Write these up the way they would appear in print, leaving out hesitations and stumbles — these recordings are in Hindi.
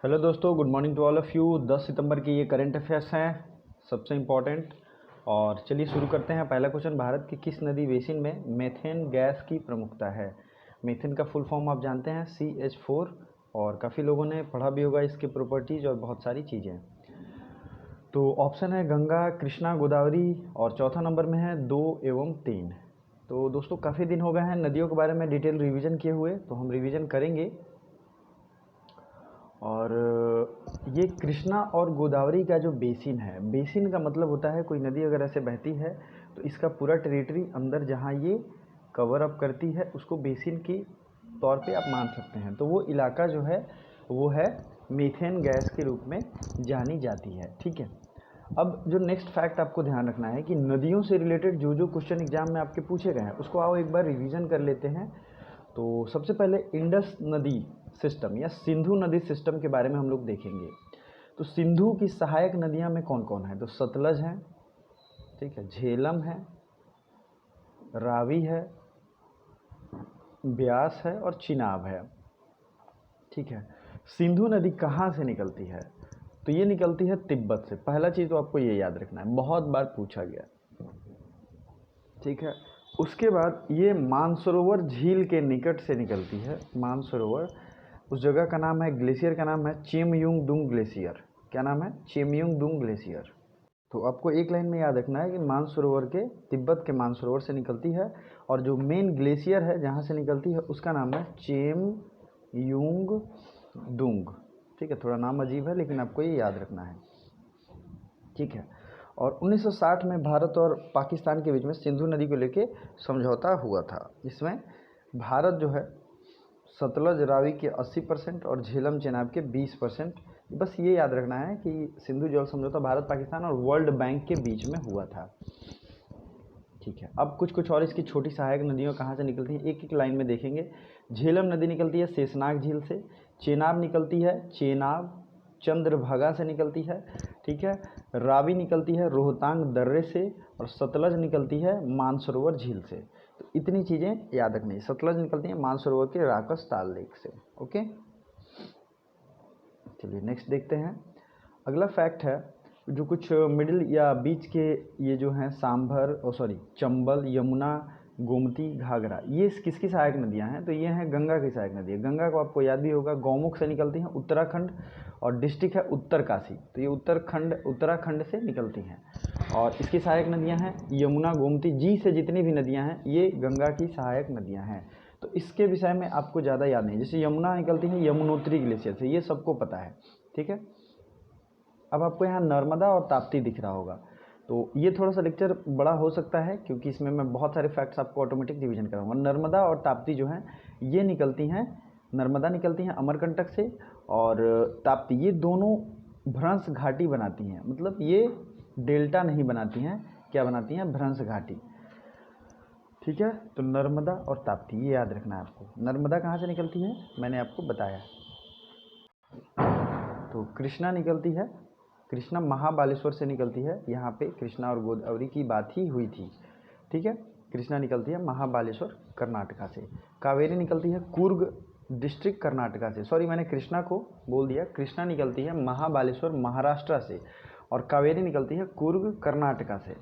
हेलो दोस्तों, good morning to all of you. 10 सितंबर की ये करंट अफेयर्स हैं, सबसे इम्पॉर्टेंट। और चलिए शुरू करते हैं। पहला क्वेश्चन, भारत की किस नदी बेसिन में मेथेन गैस की प्रमुखता है? मेथेन का फुल फॉर्म आप जानते हैं, CH4। और काफ़ी लोगों ने पढ़ा भी होगा इसके प्रॉपर्टीज़ और बहुत सारी चीज़ें। तो ऑप्शन है गंगा, कृष्णा, गोदावरी, और चौथा नंबर में है 2 एवं 3। तो दोस्तों काफ़ी दिन हो गए हैं नदियों के बारे में डिटेल रिवीजन किए हुए, तो हम रिवीजन करेंगे। और ये कृष्णा और गोदावरी का जो बेसिन है, बेसिन का मतलब होता है कोई नदी अगर ऐसे बहती है तो इसका पूरा टेरिटरी अंदर जहाँ ये कवर अप करती है उसको बेसिन की तौर पे आप मान सकते हैं। तो वो इलाका जो है वो है मीथेन गैस के रूप में जानी जाती है। ठीक है, अब जो नेक्स्ट फैक्ट आपको ध्यान रखना है कि नदियों से रिलेटेड जो जो क्वेश्चन एग्जाम में आपके पूछे गए हैं उसको आओ एक बार रिवीजन कर लेते हैं। तो सबसे पहले इंडस नदी सिस्टम या सिंधु नदी सिस्टम के बारे में हम लोग देखेंगे। तो सिंधु की सहायक नदियां में कौन कौन है? तो सतलज है, ठीक है, झेलम है, रावी है, ब्यास है और चिनाब है। ठीक है, सिंधु नदी कहाँ से निकलती है? तो ये निकलती है तिब्बत से। पहला चीज़ तो आपको ये याद रखना है, बहुत बार पूछा गया। ठीक है, उसके बाद ये मानसरोवर झील के निकट से निकलती है। मानसरोवर, उस जगह का नाम है, ग्लेशियर का नाम है चेमयुंगडुंग ग्लेशियर। क्या नाम है? चेमयुंगडुंग ग्लेशियर। तो आपको एक लाइन में याद रखना है कि मानसरोवर के, तिब्बत के मानसरोवर से निकलती है, और जो मेन ग्लेशियर है जहाँ से निकलती है उसका नाम है चेमयुंगडुंग। ठीक है, थोड़ा नाम अजीब है लेकिन आपको ये याद रखना है। ठीक है, और 1960 में भारत और पाकिस्तान के बीच में सिंधु नदी को लेके समझौता हुआ था। इसमें भारत जो है सतलज रावी के 80% और झेलम चेनाब के 20%। बस ये याद रखना है कि सिंधु जल समझौता भारत पाकिस्तान और वर्ल्ड बैंक के बीच में हुआ था। ठीक है, अब कुछ और इसकी छोटी सहायक नदियों कहाँ से निकलती हैं एक एक लाइन में देखेंगे। झेलम नदी निकलती है शेषनाग झील से, चेनाब निकलती है चेनाब चंद्रभागा से निकलती है। ठीक है, रावी निकलती है रोहतांग दर्रे से, और सतलज निकलती है मानसरोवर झील से। तो इतनी चीज़ें याद रखनी है। सतलज निकलती है मानसरोवर के राकस ताल लेक से। ओके, चलिए नेक्स्ट देखते हैं। अगला फैक्ट है, जो कुछ मिडिल या बीच के ये जो हैं सांभर चंबल, यमुना, गोमती, घाघरा, ये किसकी सहायक नदियां हैं? तो ये हैं गंगा की सहायक नदी है। गंगा को आपको याद भी होगा, गौमुख से निकलती हैं उत्तराखंड, और डिस्ट्रिक्ट है उत्तरकाशी। तो ये उत्तराखंड से निकलती हैं, और इसकी सहायक नदियां हैं यमुना, गोमती जी से जितनी भी नदियां हैं ये गंगा की सहायक नदियां हैं। तो इसके विषय में आपको ज़्यादा याद नहीं। जैसे यमुना निकलती है यमुनोत्री ग्लेशियर से, ये सबको पता है। ठीक है, अब आपको यहाँ नर्मदा और ताप्ती दिख रहा होगा, तो ये थोड़ा सा लेक्चर बड़ा हो सकता है क्योंकि इसमें मैं बहुत सारे फैक्ट्स आपको ऑटोमेटिक डिवीजन कराऊंगा। नर्मदा और ताप्ती जो हैं ये निकलती हैं, नर्मदा निकलती हैं अमरकंटक से, और ताप्ती ये दोनों भ्रंश घाटी बनाती हैं। मतलब ये डेल्टा नहीं बनाती हैं, क्या बनाती हैं? भ्रंश घाटी। ठीक है, तो नर्मदा और ताप्ती ये याद रखना है आपको। नर्मदा कहाँ से निकलती है मैंने आपको बताया। तो कृष्णा निकलती है, कृष्णा महाबालेश्वर से निकलती है। यहाँ पे कृष्णा और गोदावरी की बात ही हुई थी। ठीक है, कृष्णा निकलती है महाबालेश्वर कर्नाटका से। कावेरी निकलती है कुर्ग डिस्ट्रिक्ट कर्नाटका से। सॉरी, मैंने कृष्णा को बोल दिया। कृष्णा निकलती है महाबालेश्वर महाराष्ट्र से, और कावेरी निकलती है कुर्ग कर्नाटका से।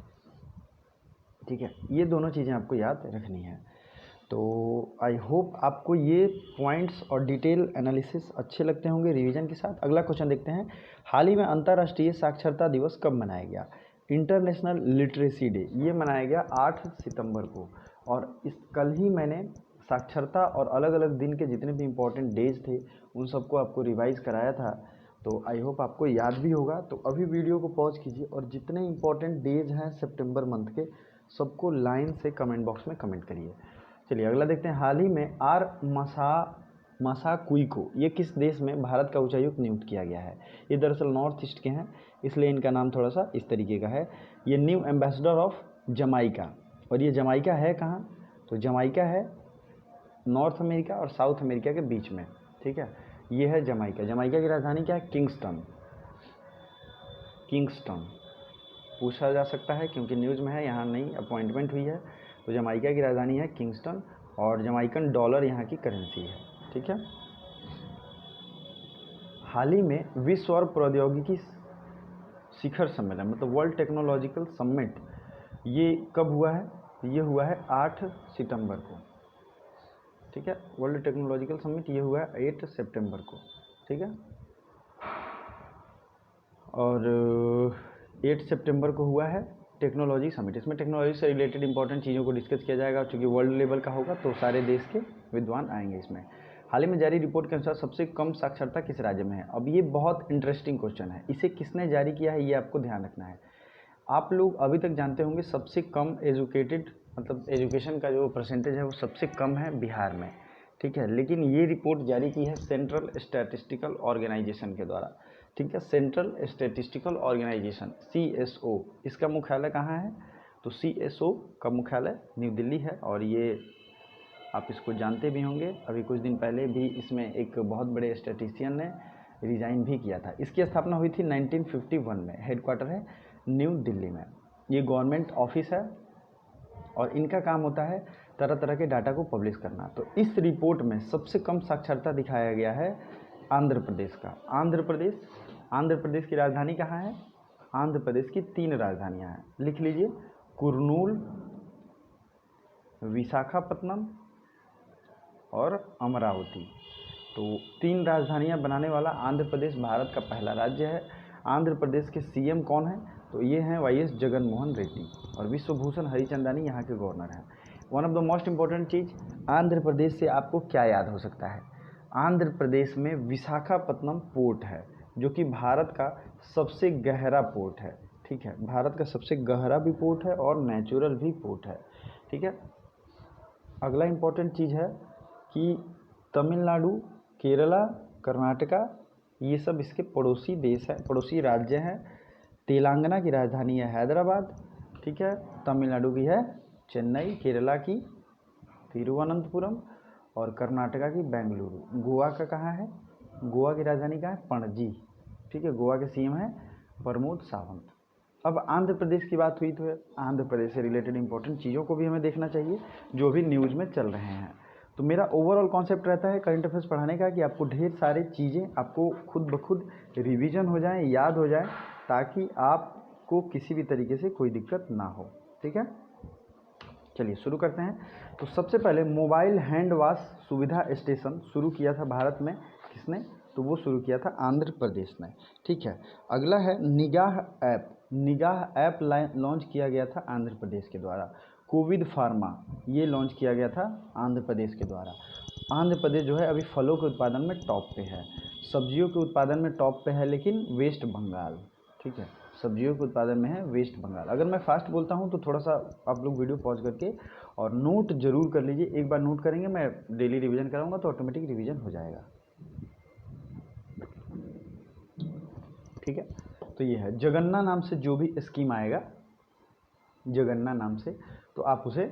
ठीक है, ये दोनों चीज़ें आपको याद रखनी है। तो आई होप आपको ये पॉइंट्स और डिटेल एनालिसिस अच्छे लगते होंगे रिवीजन के साथ। अगला क्वेश्चन देखते हैं, हाल ही में अंतर्राष्ट्रीय साक्षरता दिवस कब मनाया गया? इंटरनेशनल लिटरेसी डे ये मनाया गया 8 सितंबर को। और इस कल ही मैंने साक्षरता और अलग अलग दिन के जितने भी इम्पोर्टेंट डेज थे उन सबको आपको रिवाइज़ कराया था। तो आई होप आपको याद भी होगा। तो अभी वीडियो को पॉज कीजिए और जितने इम्पोर्टेंट डेज हैं सितंबर मंथ के सबको लाइन से कमेंट बॉक्स में कमेंट करिए। चलिए अगला देखते हैं, हाल ही में आर मसाकुई को ये किस देश में भारत का उच्चायुक्त नियुक्त किया गया है? ये दरअसल नॉर्थ ईस्ट के हैं, इसलिए इनका नाम थोड़ा सा इस तरीके का है। ये न्यू एम्बेसडर ऑफ जमाइका, और ये जमाइका है कहाँ? तो जमाइका है नॉर्थ अमेरिका और साउथ अमेरिका के बीच में। ठीक है, ये है जमाइका। जमाइका की राजधानी क्या है? किंगस्टन। किंगस्टन पूछा जा सकता है क्योंकि न्यूज़ में है, यहाँ नई अपॉइंटमेंट हुई है। तो जमाइका की राजधानी है किंगस्टन, और जमाइकन डॉलर यहाँ की करेंसी है। ठीक है, हाल ही में विश्व और प्रौद्योगिकी शिखर सम्मेलन मतलब वर्ल्ड टेक्नोलॉजिकल समिट ये कब हुआ है? ये हुआ है 8 सितंबर को, ठीक है। वर्ल्ड टेक्नोलॉजिकल समिट ये हुआ है 8 सितंबर को, ठीक है। और 8 सितंबर को हुआ है टेक्नोलॉजी समिट। इसमें टेक्नोलॉजी से रिलेटेड इंपॉर्टेंट चीज़ों को डिस्कस किया जाएगा। चूँकि वर्ल्ड लेवल का होगा तो सारे देश के विद्वान आएंगे इसमें। हाल ही में जारी रिपोर्ट के अनुसार सबसे कम साक्षरता किस राज्य में है? अब ये बहुत इंटरेस्टिंग क्वेश्चन है। इसे किसने जारी किया है ये आपको ध्यान रखना है। आप लोग अभी तक जानते होंगे सबसे कम एजुकेटेड मतलब एजुकेशन का जो परसेंटेज है वो सबसे कम है बिहार में, ठीक है। लेकिन ये रिपोर्ट जारी की है सेंट्रल स्टैटिस्टिकल ऑर्गेनाइजेशन के द्वारा, ठीक है। सेंट्रल स्टैटिस्टिकल ऑर्गेनाइजेशन CSO, इसका मुख्यालय कहाँ है? तो CSO का मुख्यालय न्यू दिल्ली है। और ये आप इसको जानते भी होंगे, अभी कुछ दिन पहले भी इसमें एक बहुत बड़े स्टैटिस्टिशियन ने रिजाइन भी किया था। इसकी स्थापना हुई थी 1951 में। हेडक्वार्टर है न्यू दिल्ली में। ये गवर्नमेंट ऑफिस है और इनका काम होता है तरह तरह के डाटा को पब्लिश करना। तो इस रिपोर्ट में सबसे कम साक्षरता दिखाया गया है आंध्र प्रदेश का। आंध्र प्रदेश की राजधानी कहाँ है? आंध्र प्रदेश की 3 राजधानियाँ हैं, लिख लीजिए, कुर्नूल, विशाखापत्तनम और अमरावती। तो 3 राजधानियां बनाने वाला आंध्र प्रदेश भारत का पहला राज्य है। आंध्र प्रदेश के CM कौन है? तो ये हैं YS जगनमोहन रेड्डी और विश्वभूषण हरिचंदानी यहाँ के गवर्नर हैं। One of the most important चीज़, आंध्र प्रदेश से आपको क्या याद हो सकता है? आंध्र प्रदेश में विशाखापत्तनम पोर्ट है जो कि भारत का सबसे गहरा पोर्ट है, ठीक है। भारत का सबसे गहरा भी पोर्ट है और नेचुरल भी पोर्ट है, ठीक है। अगला इम्पॉर्टेंट चीज़ है कि तमिलनाडु, केरला, कर्नाटका ये सब इसके पड़ोसी देश हैं, पड़ोसी राज्य हैं। तेलंगाना की राजधानी है हैदराबाद, ठीक है। तमिलनाडु की है चेन्नई, केरला की तिरुवनंतपुरम और कर्नाटका की बेंगलुरु। गोवा का कहाँ है? गोवा की राजधानी कहाँ है? पणजी, ठीक है। गोवा के CM है प्रमोद सावंत। अब आंध्र प्रदेश की बात हुई तो आंध्र प्रदेश से रिलेटेड इंपॉर्टेंट चीज़ों को भी हमें देखना चाहिए जो भी न्यूज़ में चल रहे हैं। तो मेरा ओवरऑल कॉन्सेप्ट रहता है करंट अफेयर्स पढ़ाने का कि आपको ढेर सारे चीज़ें आपको खुद ब खुद रिवीजन हो जाएं, याद हो जाएं, ताकि आपको किसी भी तरीके से कोई दिक्कत ना हो, ठीक है। चलिए शुरू करते हैं। तो सबसे पहले मोबाइल हैंड वॉश सुविधा स्टेशन शुरू किया था भारत में, किसने? तो वो शुरू किया था आंध्र प्रदेश ने, ठीक है। अगला है निगाह ऐप। निगाह ऐप लॉन्च किया गया था आंध्र प्रदेश के द्वारा। कोविड फार्मा ये लॉन्च किया गया था आंध्र प्रदेश के द्वारा। आंध्र प्रदेश जो है अभी फलों के उत्पादन में टॉप पे है, सब्जियों के उत्पादन में टॉप पे है लेकिन वेस्ट बंगाल, ठीक है। सब्जियों के उत्पादन में है वेस्ट बंगाल। अगर मैं फास्ट बोलता हूँ तो थोड़ा सा आप लोग वीडियो पॉज करके और नोट जरूर कर लीजिए। एक बार नोट करेंगे, मैं डेली रिवीजन कराऊंगा तो ऑटोमेटिक रिवीजन हो जाएगा, ठीक है। तो ये है जगन्ना नाम से जो भी स्कीम आएगा, जगन्ना नाम से, तो आप उसे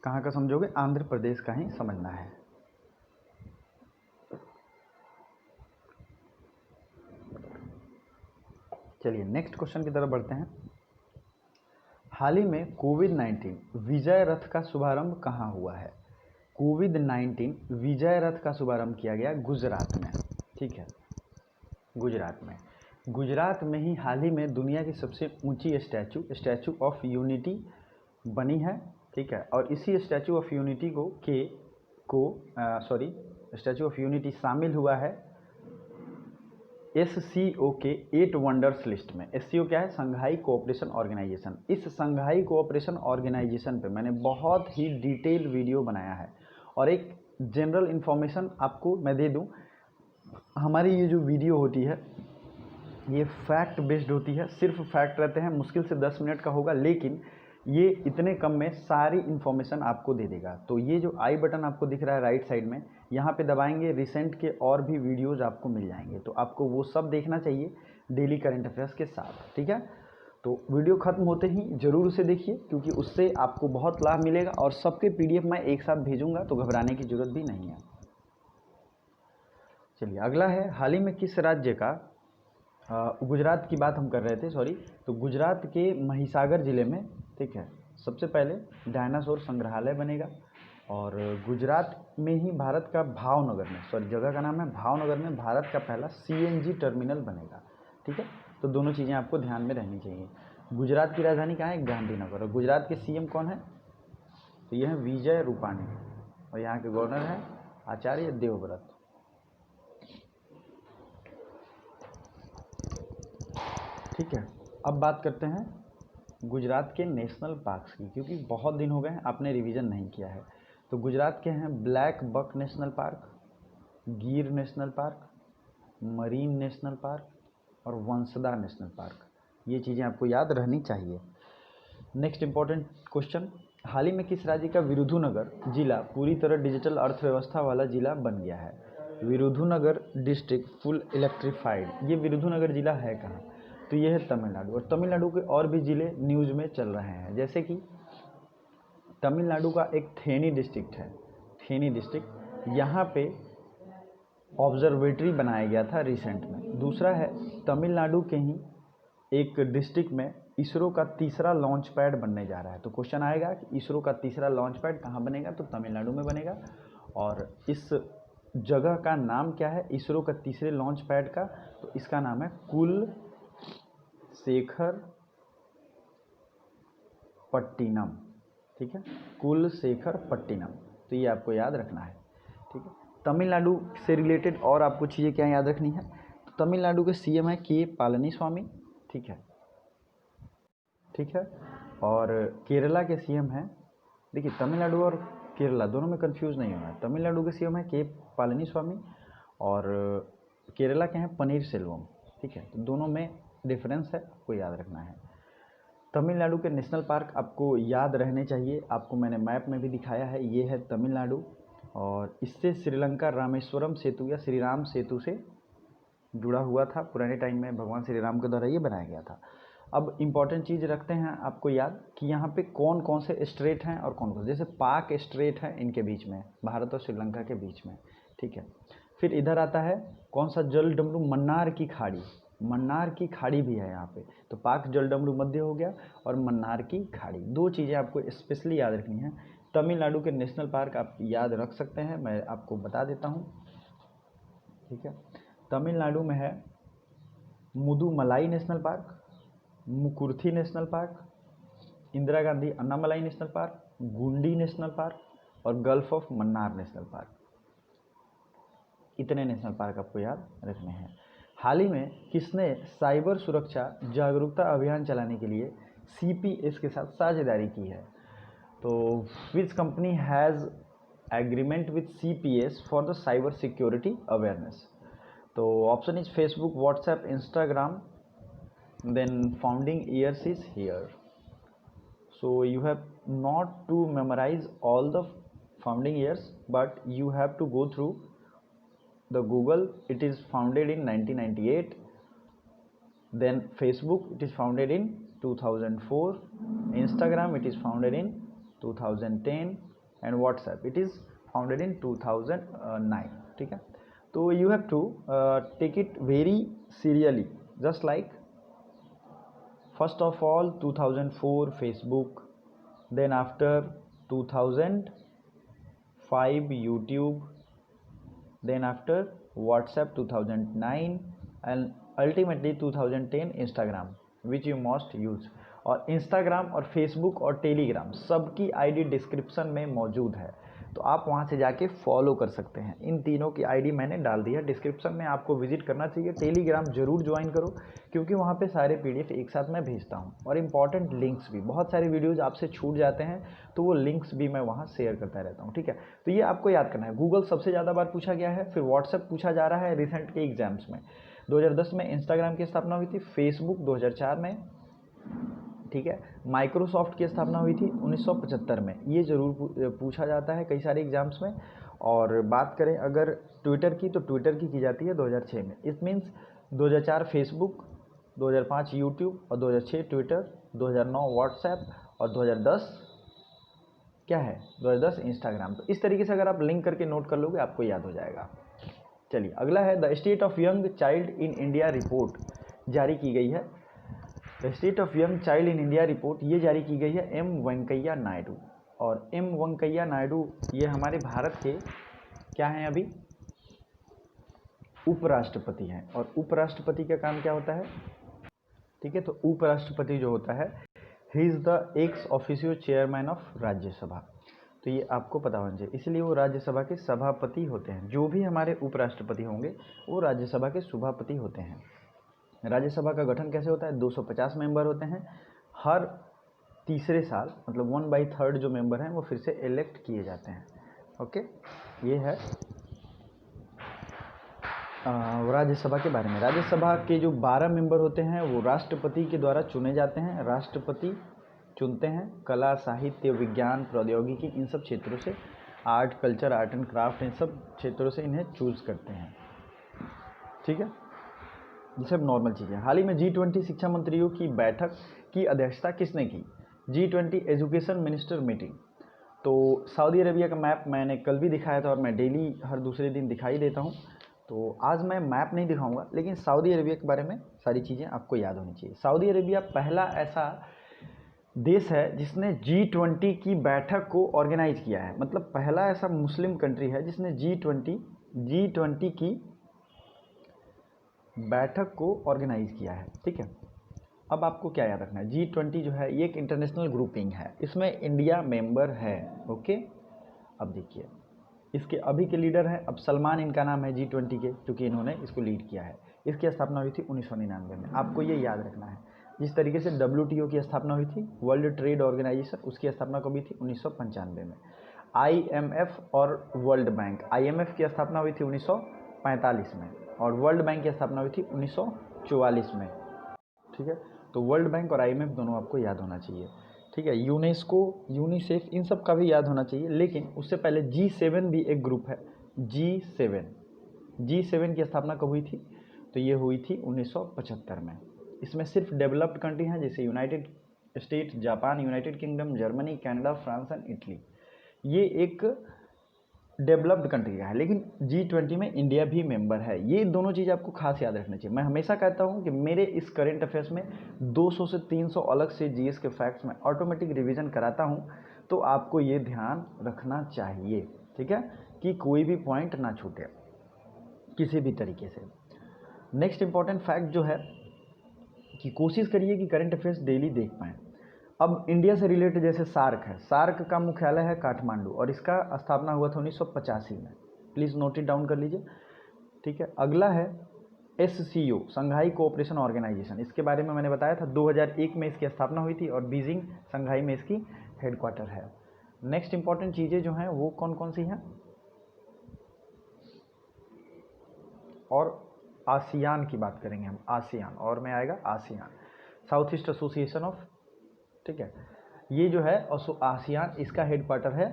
कहाँ का समझोगे? आंध्र प्रदेश का ही समझना है। चलिए नेक्स्ट क्वेश्चन की तरफ बढ़ते हैं। हाल ही में कोविड-19 विजय रथ का शुभारंभ कहाँ हुआ है? कोविड-19 विजय रथ का शुभारंभ किया गया गुजरात में, ठीक है। गुजरात में ही हाल ही में दुनिया की सबसे ऊंची स्टैचू ऑफ यूनिटी बनी है, ठीक है। और इसी statue of unity statue of unity शामिल हुआ है SCO के 8 वंडर्स लिस्ट में। SCO क्या है? संघाई कोऑपरेशन ऑर्गेनाइजेशन। इस संघाई कोऑपरेशन ऑर्गेनाइजेशन पे मैंने बहुत ही डिटेल वीडियो बनाया है। और एक जनरल इन्फॉर्मेशन आपको मैं दे दूं, हमारी ये जो वीडियो होती है ये फैक्ट बेस्ड होती है, सिर्फ फैक्ट रहते हैं, मुश्किल से 10 मिनट का होगा, लेकिन ये इतने कम में सारी इन्फॉर्मेशन आपको दे देगा। तो ये जो आई बटन आपको दिख रहा है राइट साइड में, यहाँ पे दबाएंगे, रिसेंट के और भी वीडियोस आपको मिल जाएंगे। तो आपको वो सब देखना चाहिए डेली करंट अफेयर्स के साथ, ठीक है। तो वीडियो खत्म होते ही जरूर उसे देखिए क्योंकि उससे आपको बहुत लाभ मिलेगा और सबके PDF मैं एक साथ भेजूंगा, तो घबराने की जरूरत भी नहीं है। चलिए अगला है, हाल ही में किस राज्य का गुजरात की बात हम कर रहे थे, सॉरी। तो गुजरात के महिसागर ज़िले में, ठीक है, सबसे पहले डायनासोर संग्रहालय बनेगा। और गुजरात में ही भारत का भावनगर में, सॉरी जगह का नाम है भावनगर में, भारत का पहला CNG टर्मिनल बनेगा। ठीक है, तो दोनों चीज़ें आपको ध्यान में रहनी चाहिए। गुजरात की राजधानी कहाँ है? गांधीनगर। और गुजरात के CM कौन है? तो यह है विजय रूपाणी, और यहाँ के गवर्नर हैं आचार्य देवव्रत। ठीक है, अब बात करते हैं गुजरात के नेशनल पार्क्स की, क्योंकि बहुत दिन हो गए हैं आपने रिवीजन नहीं किया है। तो गुजरात के हैं ब्लैक बक नेशनल पार्क, गिर national park, marine national park और वंसदा नेशनल पार्क। ये चीज़ें आपको याद रहनी चाहिए। नेक्स्ट इंपॉर्टेंट क्वेश्चन, हाल ही में किस राज्य का विरुधुनगर जिला पूरी तरह डिजिटल अर्थव्यवस्था वाला जिला बन गया है? Virudhunagar district full electrified. ये विरुधुनगर जिला है कहाँ? तो ये है तमिलनाडु। और तमिलनाडु के और भी ज़िले न्यूज़ में चल रहे हैं, जैसे कि तमिलनाडु का एक थेनी डिस्ट्रिक्ट है, थेनी डिस्ट्रिक्ट, यहाँ पे ऑब्जर्वेटरी बनाया गया था रिसेंट में। दूसरा है तमिलनाडु के ही एक डिस्ट्रिक्ट में इसरो का तीसरा लॉन्च पैड बनने जा रहा है। तो क्वेश्चन आएगा कि इसरो का तीसरा लॉन्च पैड कहाँ बनेगा? तो तमिलनाडु में बनेगा। और इस जगह का नाम क्या है इसरो का तीसरे लॉन्च पैड का? तो इसका नाम है कुलशेखर पट्टिनम। ठीक है, कुलशेखर पट्टिनम। तो ये आपको याद रखना है। ठीक है, तमिलनाडु से रिलेटेड और आपको चीज़ें क्या याद रखनी है? तो तमिलनाडु के CM है के पलानीस्वामी। ठीक है, ठीक है। और केरला के CM हैं, देखिए तमिलनाडु और केरला दोनों में कंफ्यूज नहीं होना है। तमिलनाडु के CM है के पलानीस्वामी और केरला के हैं पनीर सेल्वम। ठीक है, तो दोनों में डिफरेंस है, आपको याद रखना है। तमिलनाडु के नेशनल पार्क आपको याद रहने चाहिए, आपको मैंने मैप में भी दिखाया है। ये है तमिलनाडु, और इससे श्रीलंका रामेश्वरम सेतु या श्री राम सेतु से जुड़ा हुआ था। पुराने टाइम में भगवान श्री राम के द्वारा ये बनाया गया था। अब इम्पॉर्टेंट चीज़ रखते हैं आपको याद कि यहाँ पे कौन कौन से स्ट्रेट हैं और कौन कौन, जैसे पाक स्ट्रेट है इनके बीच में, भारत और श्रीलंका के बीच में। ठीक है, फिर इधर आता है कौन सा? जल डमरू मन्नार की खाड़ी, मन्नार की खाड़ी भी है यहाँ पे। तो पाक जल डमरू मध्य हो गया और मन्नार की खाड़ी। दो चीज़ें आपको स्पेशली याद रखनी है। तमिलनाडु के नेशनल पार्क आप याद रख सकते हैं, मैं आपको बता देता हूँ। ठीक है, तमिलनाडु में है Mudumalai national park, Mukurthi national park, Indira Gandhi Annamalai national park, गुंडी नेशनल पार्क और gulf of Mannar national park. इतने नेशनल पार्क आपको याद रखने हैं। हाल ही में किसने साइबर सुरक्षा जागरूकता अभियान चलाने के लिए CPS के साथ साझेदारी की है? तो which company has agreement with CPS for the cyber security awareness? तो option is Facebook, WhatsApp, Instagram, then founding years is here. So you have not to memorize all the founding years, but you have to go through the Google. It is founded in 1998. Then Facebook, it is founded in 2004. Instagram, it is founded in 2010. And WhatsApp, it is founded in 2009. ठीक है, तो you have to take it very serially, just like first of all 2004 Facebook, then after 2005 YouTube, then after WhatsApp 2009 and ultimately 2010 Instagram, which you must use। और Instagram और Facebook और Telegram सबकी ID डिस्क्रिप्शन में मौजूद है, तो आप वहाँ से जाके फॉलो कर सकते हैं। इन तीनों की ID मैंने डाल दी है डिस्क्रिप्शन में, आपको विजिट करना चाहिए। टेलीग्राम जरूर ज्वाइन करो, क्योंकि वहाँ पे सारे PDF एक साथ मैं भेजता हूँ, और इम्पॉर्टेंट लिंक्स भी, बहुत सारे वीडियोज़ आपसे छूट जाते हैं तो वो लिंक्स भी मैं वहाँ शेयर करता रहता हूँ। ठीक है, तो ये आपको याद करना है। गूगल सबसे ज़्यादा बार पूछा गया है, फिर व्हाट्सएप पूछा जा रहा है रिसेंट के एग्जाम्स में। 2010 में इंस्टाग्राम की स्थापना हुई थी, फेसबुक 2004 में। ठीक है, माइक्रोसॉफ्ट की स्थापना हुई थी 1975 में, ये ज़रूर पूछा जाता है कई सारे एग्जाम्स में। और बात करें अगर ट्विटर की, तो ट्विटर की जाती है 2006 में। इट मीन्स 2004 फेसबुक, 2005 यूट्यूब और 2006 ट्विटर, 2009 व्हाट्सएप और 2010 क्या है? 2010 इंस्टाग्राम। तो इस तरीके से अगर आप लिंक करके नोट कर लोगे आपको याद हो जाएगा। चलिए अगला है the state of young child in India report, जारी की गई है। The state of young child in India report ये जारी की गई है M वेंकैया नायडू, और एम वेंकैया नायडू ये हमारे भारत के क्या हैं अभी, उपराष्ट्रपति हैं। और उपराष्ट्रपति का काम क्या होता है, ठीक है। तो उपराष्ट्रपति जो होता है, he is the ex officio chairman of Rajya Sabha. तो ये आपको पता होना चाहिए, इसलिए वो राज्यसभा के सभापति होते हैं। जो भी हमारे उपराष्ट्रपति होंगे वो राज्यसभा के सभापति होते हैं। राज्यसभा का गठन कैसे होता है, 250 मेंबर होते हैं। हर तीसरे साल मतलब 1/3 जो मेंबर हैं वो फिर से इलेक्ट किए जाते हैं। ओके, ये है राज्यसभा के बारे में। राज्यसभा के जो 12 मेंबर होते हैं वो राष्ट्रपति के द्वारा चुने जाते हैं। राष्ट्रपति चुनते हैं कला, साहित्य, विज्ञान, प्रौद्योगिकी, इन सब क्षेत्रों से, art, culture, art and craft, इन सब क्षेत्रों से इन्हें चूज करते हैं, ठीक है। ये सब नॉर्मल चीज़ें। हाल ही में G20 शिक्षा मंत्रियों की बैठक की अध्यक्षता किसने की, G20 एजुकेशन मिनिस्टर मीटिंग। तो सऊदी अरेबिया का मैप मैंने कल भी दिखाया था और मैं डेली हर दूसरे दिन दिखाई देता हूँ। तो आज मैं मैप नहीं दिखाऊंगा, लेकिन सऊदी अरेबिया के बारे में सारी चीज़ें आपको याद होनी चाहिए। सऊदी अरेबिया पहला ऐसा देश है जिसने G20 की बैठक को ऑर्गेनाइज किया है। मतलब पहला ऐसा मुस्लिम कंट्री है जिसने G20 की बैठक को ऑर्गेनाइज किया है, ठीक है। अब आपको क्या याद रखना है, G20 जो है ये एक इंटरनेशनल ग्रुपिंग है, इसमें इंडिया मेंबर है। ओके, अब देखिए इसके अभी के लीडर हैं, अब सलमान इनका नाम है G20 के, क्योंकि इन्होंने इसको लीड किया है। इसकी स्थापना हुई थी 1999 में। आपको ये याद रखना है, जिस तरीके से WTO की स्थापना हुई थी, वर्ल्ड ट्रेड ऑर्गेनाइजेशन, उसकी स्थापना कभी थी 1995 में। IMF और वर्ल्ड बैंक, IMF की स्थापना हुई थी 1945 में और वर्ल्ड बैंक की स्थापना हुई थी 1944 में, ठीक है। तो वर्ल्ड बैंक और IMF दोनों आपको याद होना चाहिए, ठीक है। यूनेस्को, यूनिसेफ, इन सब का भी याद होना चाहिए। लेकिन उससे पहले G7 भी एक ग्रुप है, G7 की स्थापना कब हुई थी, तो ये हुई थी 1975 में। इसमें सिर्फ डेवलप्ड कंट्री हैं जैसे United state, Japan, United kingdom, Germany, Canada, France and Italy, ये एक डेवलप्ड कंट्री का है। लेकिन G20 में इंडिया भी मेंबर है। ये दोनों चीज़ आपको खास याद रखना चाहिए। मैं हमेशा कहता हूँ कि मेरे इस करेंट अफेयर्स में 200 से 300 अलग से GS के फैक्ट्स में ऑटोमेटिक रिवीजन कराता हूँ, तो आपको ये ध्यान रखना चाहिए, ठीक है, कि कोई भी पॉइंट ना छूटे किसी भी तरीके से। नेक्स्ट इंपॉर्टेंट फैक्ट जो है कि कोशिश करिए कि करंट अफेयर्स डेली देख पाएँ। अब इंडिया से रिलेटेड जैसे सार्क है, सार्क का मुख्यालय है काठमांडू और इसका स्थापना हुआ था 1985 में। प्लीज़ नोट इट डाउन कर लीजिए, ठीक है। अगला है SCO, संघाई कोऑपरेशन ऑर्गेनाइजेशन। इसके बारे में मैंने बताया था, 2001 में इसकी स्थापना हुई थी और बीजिंग, संघाई में इसकी हेडक्वार्टर है। नेक्स्ट इंपॉर्टेंट चीज़ें जो हैं वो कौन कौन सी हैं, और आसियान की बात करेंगे हम, आसियान, और में आएगा ASEAN, south east association of, ठीक है। ये जो है आसियान, इसका हेडक्वार्टर है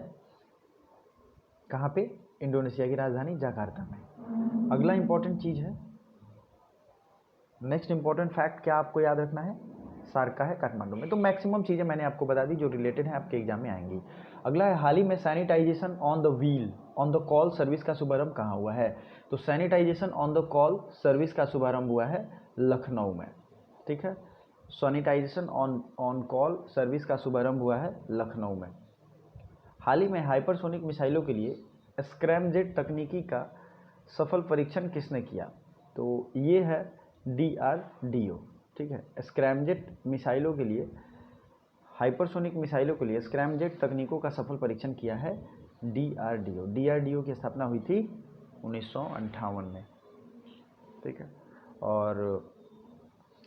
कहाँ पे, इंडोनेशिया की राजधानी जकार्ता में। अगला इंपॉर्टेंट चीज़ है, नेक्स्ट इंपॉर्टेंट फैक्ट क्या आपको याद रखना है, सार्क का है काठमांडू में। तो मैक्सिमम चीज़ें मैंने आपको बता दी जो रिलेटेड है, आपके एग्जाम में आएंगी। अगला है, हाल ही में sanitization on the wheel on the call service का शुभारंभ कहाँ हुआ है, तो sanitization on the call service का शुभारंभ हुआ है लखनऊ में, ठीक है। सैनिटाइजेशन ऑन कॉल सर्विस का शुभारंभ हुआ है लखनऊ में। हाल ही में हाइपरसोनिक मिसाइलों के लिए स्क्रैमजेट तकनीकी का सफल परीक्षण किसने किया, तो ये है DRDO, ठीक है। स्क्रैमजेट मिसाइलों के लिए, हाइपरसोनिक मिसाइलों के लिए स्क्रैमजेट तकनीकों का सफल परीक्षण किया है DRDO की स्थापना हुई थी 1958 में, ठीक है। और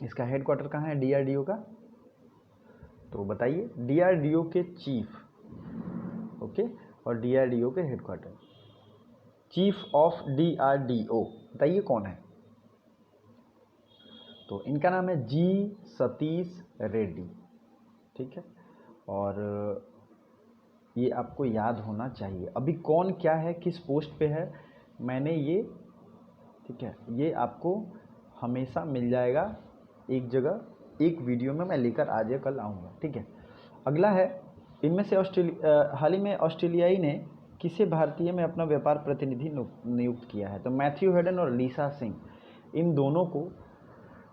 इसका हेडक्वार्टर कहाँ है DRDO का, तो बताइए, DRDO के चीफ, ओके, और DRDO के हेडक्वार्टर, चीफ ऑफ DRDO बताइए कौन है, तो इनका नाम है G सतीश रेड्डी, ठीक है। और ये आपको याद होना चाहिए। अभी कौन क्या है, किस पोस्ट पे है, मैंने ये, ठीक है, ये आपको हमेशा मिल जाएगा एक जगह, एक वीडियो में मैं लेकर आज या कल आऊँगा, ठीक है। अगला है, इनमें से हाल ही में ऑस्ट्रेलियाई ने किसे भारतीय में अपना व्यापार प्रतिनिधि नियुक्त किया है, तो मैथ्यू हेडन और लीसा सिंह, इन दोनों को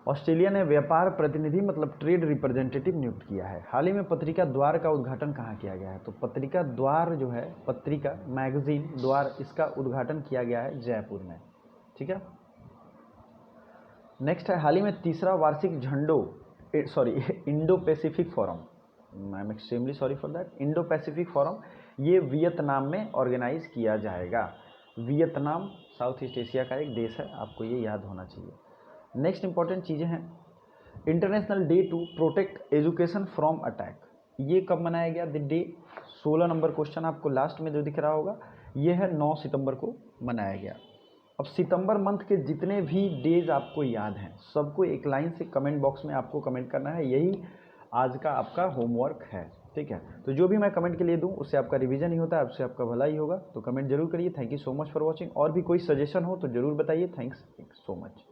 ऑस्ट्रेलिया ने व्यापार प्रतिनिधि मतलब ट्रेड रिप्रेजेंटेटिव नियुक्त किया है। हाल ही में पत्रिका द्वार का उद्घाटन कहाँ किया गया है? तो पत्रिका द्वार जो है, पत्रिका मैगजीन द्वार, इसका उद्घाटन किया गया है जयपुर में। ठीक है। नेक्स्ट है, हाल ही में तीसरा वार्षिक Indo Pacific forum, I am extremely sorry for that, Indo Pacific forum, ये वियतनाम में ऑर्गेनाइज किया जाएगा। वियतनाम साउथ ईस्ट एशिया का एक देश है, आपको ये याद होना चाहिए। नेक्स्ट इंपॉर्टेंट चीज़ें हैं, international day to protect education from attack, ये कब मनाया गया? द डे 16 नंबर क्वेश्चन आपको लास्ट में जो दिख रहा होगा, ये है 9 सितंबर को मनाया गया। अब सितंबर मंथ के जितने भी डेज आपको याद हैं सबको एक लाइन से कमेंट बॉक्स में आपको कमेंट करना है, यही आज का आपका होमवर्क है। ठीक है, तो जो भी मैं कमेंट के लिए दूं उससे आपका रिवीजन ही होता है, उससे आपका भला ही होगा। तो कमेंट जरूर करिए। Thank you so much for watching. और भी कोई सजेशन हो तो जरूर बताइए। Thanks so much.